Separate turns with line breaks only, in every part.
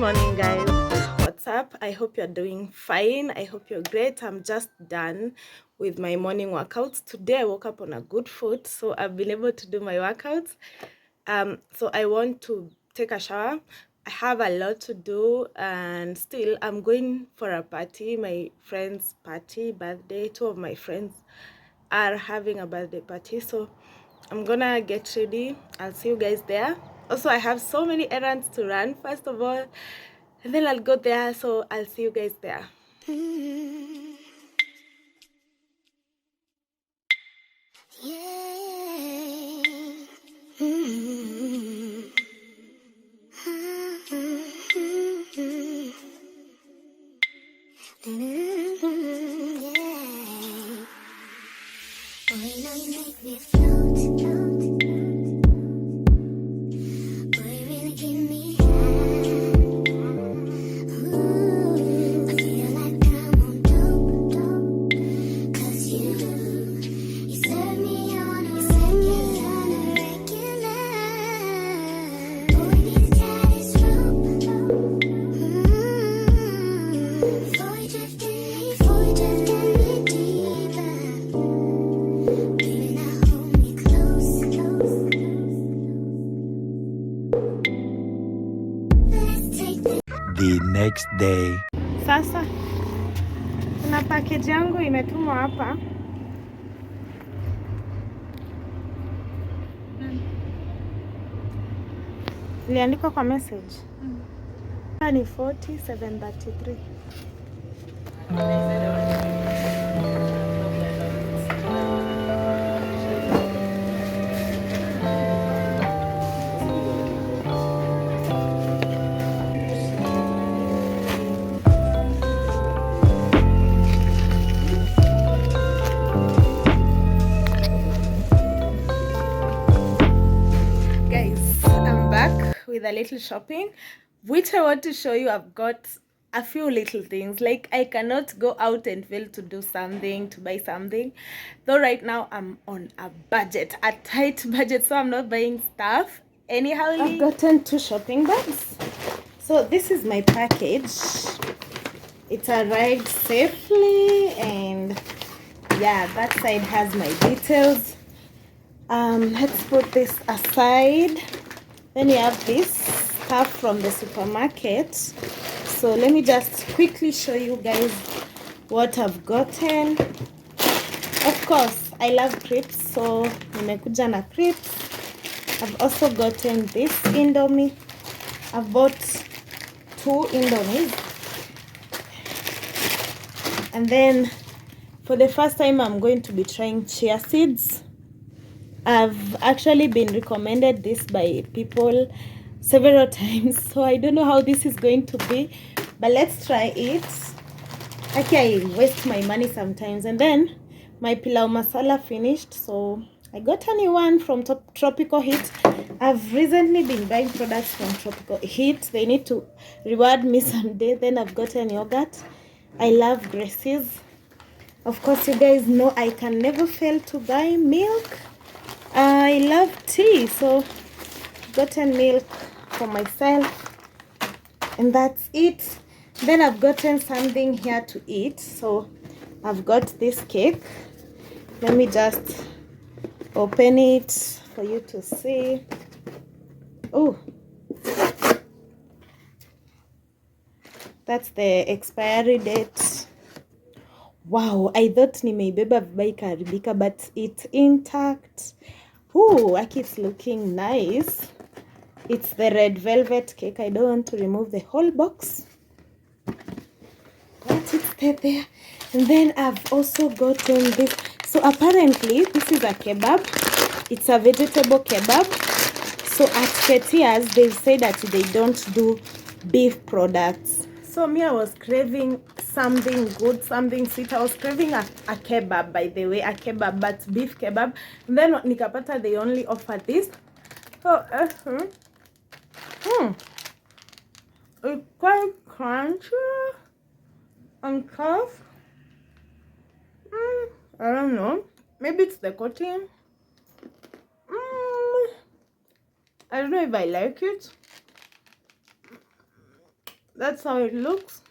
morning, guys. What's up? I hope you're doing fine. I hope you're great. I'm just done with my morning workouts. Today I woke up on a good foot, so I've been able to do my workouts. So I want to take a shower. I have a lot to do, and still I'm going for a party, my friend's party, birthday. Two of my friends are having a birthday party, so I'm gonna get ready. I'll see you guys there. Also, I have so many errands to run first of all, and then I'll go there, so I'll see you guys there.
The next day.
Sasa kuna package yangu imetumwa hapa. Iliandikwa kwa message. Ni 4733. With a little shopping, which I want to show you. I've got a few little things, like I cannot go out and fail to do something, to buy something, though right now I'm on a budget, a tight budget, so I'm not buying stuff anyhow. I've gotten 2 shopping bags. So this is my package. It arrived safely, and yeah, that side has my details. Let's put this aside. Then you have this stuff from the supermarket. So let me just quickly show you guys what I've gotten. Of course, I love crepes, so nimekuja na crepes. I've also gotten this Indomie. I've bought 2 Indomies. And then for the first time, I'm going to be trying chia seeds. I've actually been recommended this by people several times, so I don't know how this is going to be, but let's try it. Okay, I waste my money sometimes. And then my pilau masala finished, so I got a new one from Tropical Heat. I've recently been buying products from Tropical Heat. They need to reward me someday. Then I've gotten yogurt. I love Grace's. Of course, you guys know I can never fail to buy milk. I love tea, so gotten milk for myself, and that's it. Then I've gotten something here to eat. So I've got this cake. Let me just open it for you to see. Oh, that's the expiry date. Wow, I thought nimeibeba vibaya ikaribika, but it's intact. Ooh, like it's looking nice. It's the red velvet cake. I don't want to remove the whole box, but it's there. And then I've also gotten this. So apparently this is a kebab. It's a vegetable kebab. So at Ketias, they've said that they don't do beef products. So me, I was craving something good, something sweet. I was craving a kebab, by the way, a kebab, but beef kebab. And then nikapata, they only offer this. So it's quite crunchy and tough. I don't know. Maybe it's the coating. I don't know if I like it. That's how it looks.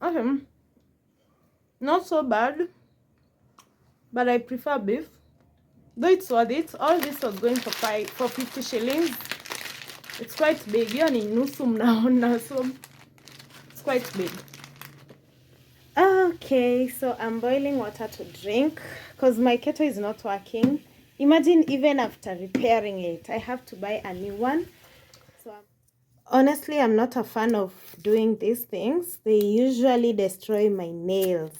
Okay, not so bad, but I prefer beef. Though it's worth it. All this was going for 50 shillings. It's quite big. You're in Nusum now, so it's quite big. Okay, so I'm boiling water to drink because my kettle is not working. Imagine, even after repairing it, I have to buy a new one. So honestly, I'm not a fan of doing these things. They usually destroy my nails.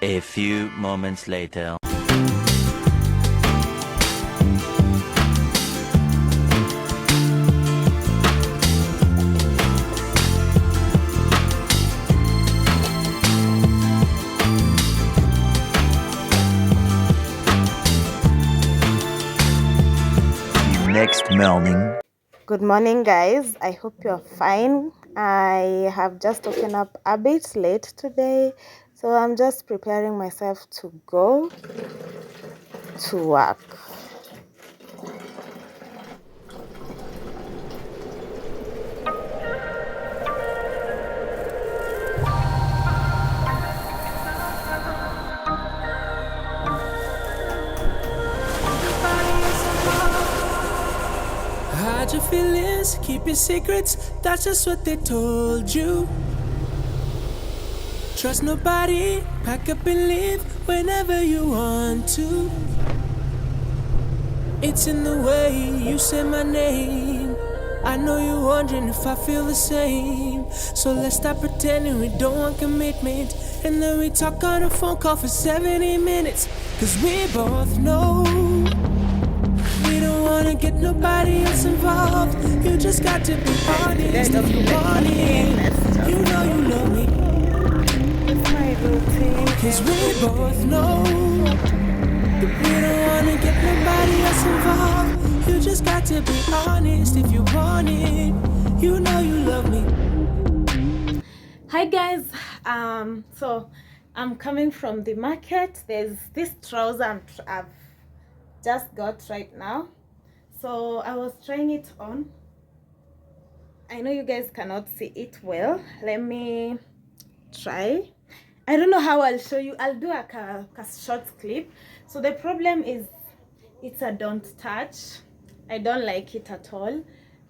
A few moments later. Next morning.
Good morning, guys. I hope you're fine. I have just woken up a bit late today, so I'm just preparing myself to go to work.
Hide your feelings, keep your secrets, that's just what they told you. Trust nobody, pack up and leave whenever you want to. It's in the way you say my name. I know you're wondering if I feel the same. So let's stop pretending we don't want commitment, and then we talk on a phone call for 70 minutes. Cause we both know we don't wanna get nobody else involved. You just got to be honest if you want it. You know you love me.
It's my routine.
Cause we both know that we don't wanna get nobody else involved. You just got to be honest if you want it. You know you love me.
Hi guys, so I'm coming from the market. There's this trouser I've just got right now, so I was trying it on. I know you guys cannot see it well. Let me try. I don't know how I'll show you. I'll do a short clip. So the problem is it's a don't touch. I don't like it at all.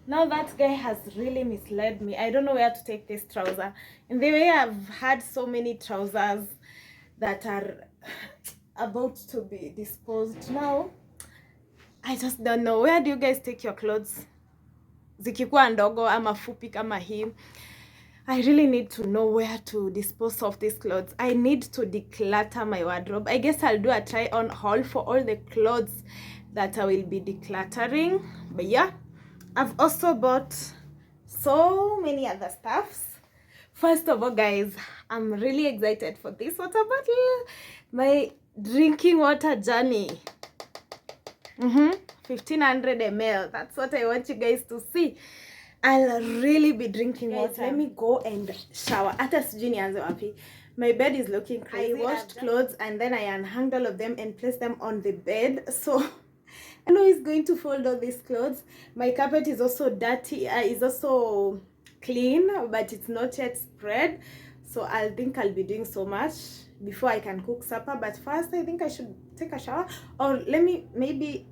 Now that guy has really misled me. I don't know where to take this trouser. In the way I've had so many trousers that are about to be disposed now, I just don't know. Where do you guys take your clothes? Zikikuwa ndogo ama fupi kama hii. I really need to know where to dispose of these clothes. I need to declutter my wardrobe. I guess I'll do a try on haul for all the clothes that I will be decluttering. But yeah, I've also bought so many other stuffs. First of all, guys, I'm really excited for this water bottle. My drinking water journey. 1500 ml. That's what I want you guys to see. I'll really be drinking water. Let me go and shower. Hata sijui nianze wapi. My bed is looking crazy. I washed clothes and then I unhung all of them and placed them on the bed. So I know he's going to fold all these clothes. My carpet is also dirty, is also clean, but it's not yet spread. So I think I'll be doing so much before I can cook supper. But first, I think I should take a shower. Or let me maybe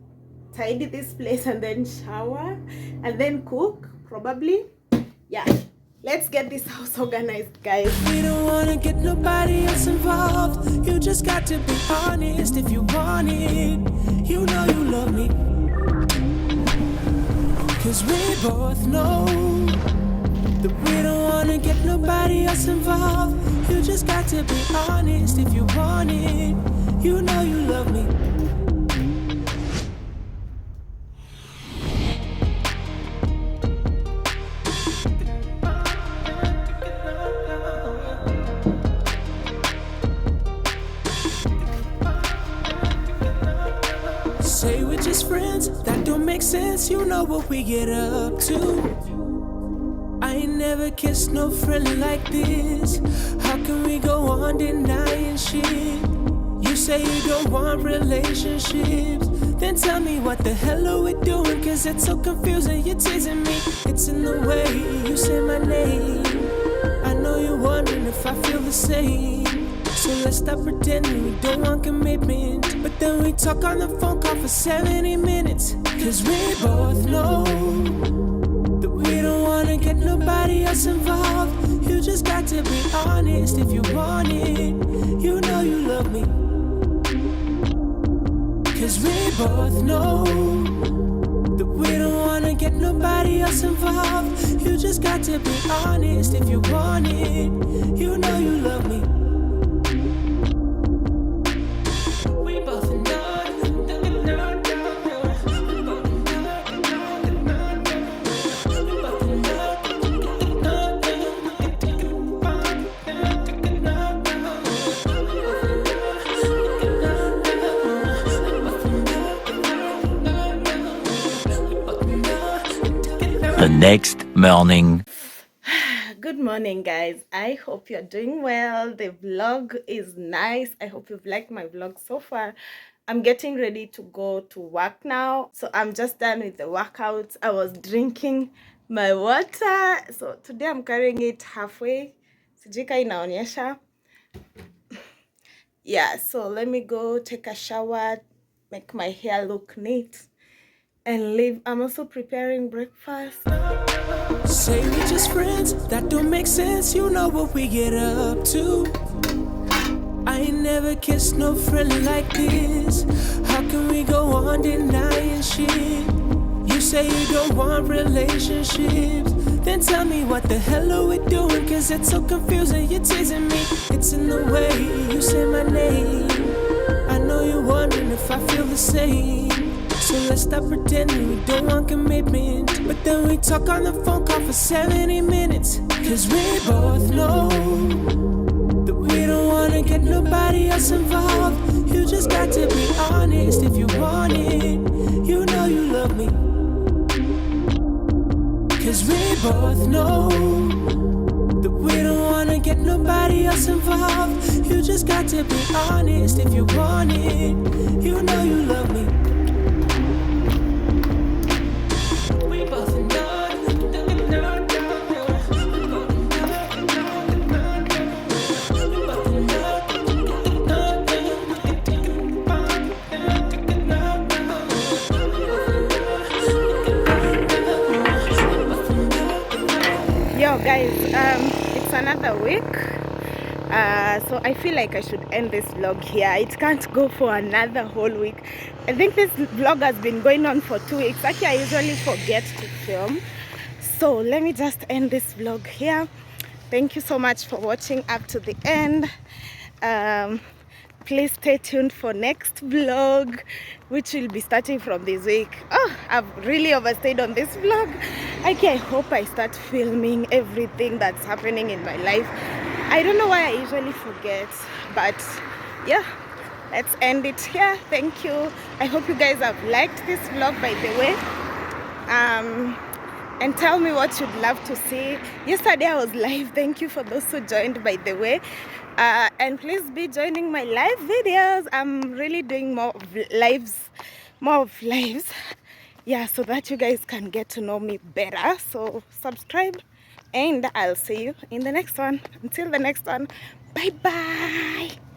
tidy this place and then shower and then cook, probably. Yeah, let's get this house organized, guys.
We don't wanna get nobody else involved. You just got to be honest if you want it. You know you love me. Cause we both know that we don't wanna get nobody else involved. You just got to be honest if you want it. You know you love me. Say we're just friends, that don't make sense. You know what we get up to. I ain't never kissed no friend like this. How can we go on denying shit? You say you don't want relationships, then tell me what the hell are we doing? Cause it's so confusing, you're teasing me. It's in the way you say my name. I know you're wondering if I feel the same. So let's stop pretending we don't want commitment. But then we talk on the phone call for 70 minutes. Cause we both know that we don't wanna get nobody else involved. You just got to be honest if you want it. You know you love me. Cause we both know that we don't wanna get nobody else involved. You just got to be honest if you want it. You know you love me.
The next morning.
Good morning, guys. I hope you're doing well. The vlog is nice. I hope you've liked my vlog so far. I'm getting ready to go to work now. So I'm just done with the workouts. I was drinking my water. So today I'm carrying it halfway. Sijika inaonyesha. Yeah, so let me go take a shower, make my hair look neat, and leave. I'm also preparing breakfast.
Say we just friends, that don't make sense. You know what we get up to. I ain't never kissed no friend like this. How can we go on denying shit? You say you don't want relationships, then tell me what the hell are we doing? Cause it's so confusing, you're teasing me. It's in the way you say my name. I know you're wondering if I feel the same. So let's stop pretending we don't want commitment. But then we talk on the phone call for 70 minutes. Cause we both know that we don't wanna get nobody else involved. You just got to be honest if you want it. You know you love me. Cause we both know that we don't wanna get nobody else involved. You just got to be honest if you want it. You know you love me.
Yo guys, it's another week, so I feel like I should end this vlog here. It can't go for another whole week. I think this vlog has been going on for 2 weeks. Actually, I usually forget to film, so let me just end this vlog here. Thank you so much for watching up to the end. Please stay tuned for next vlog, which will be starting from this week. Oh, I've really overstayed on this vlog. Okay, I hope I start filming everything that's happening in my life. I don't know why I usually forget, but yeah, let's end it here. Thank you. I hope you guys have liked this vlog, by the way. And tell me what you'd love to see. Yesterday I was live. Thank you for those who joined, by the way. And please be joining my live videos. I'm really doing more lives more of lives, yeah, so that you guys can get to know me better. So subscribe, and I'll see you in the next one. Until the next one, bye bye.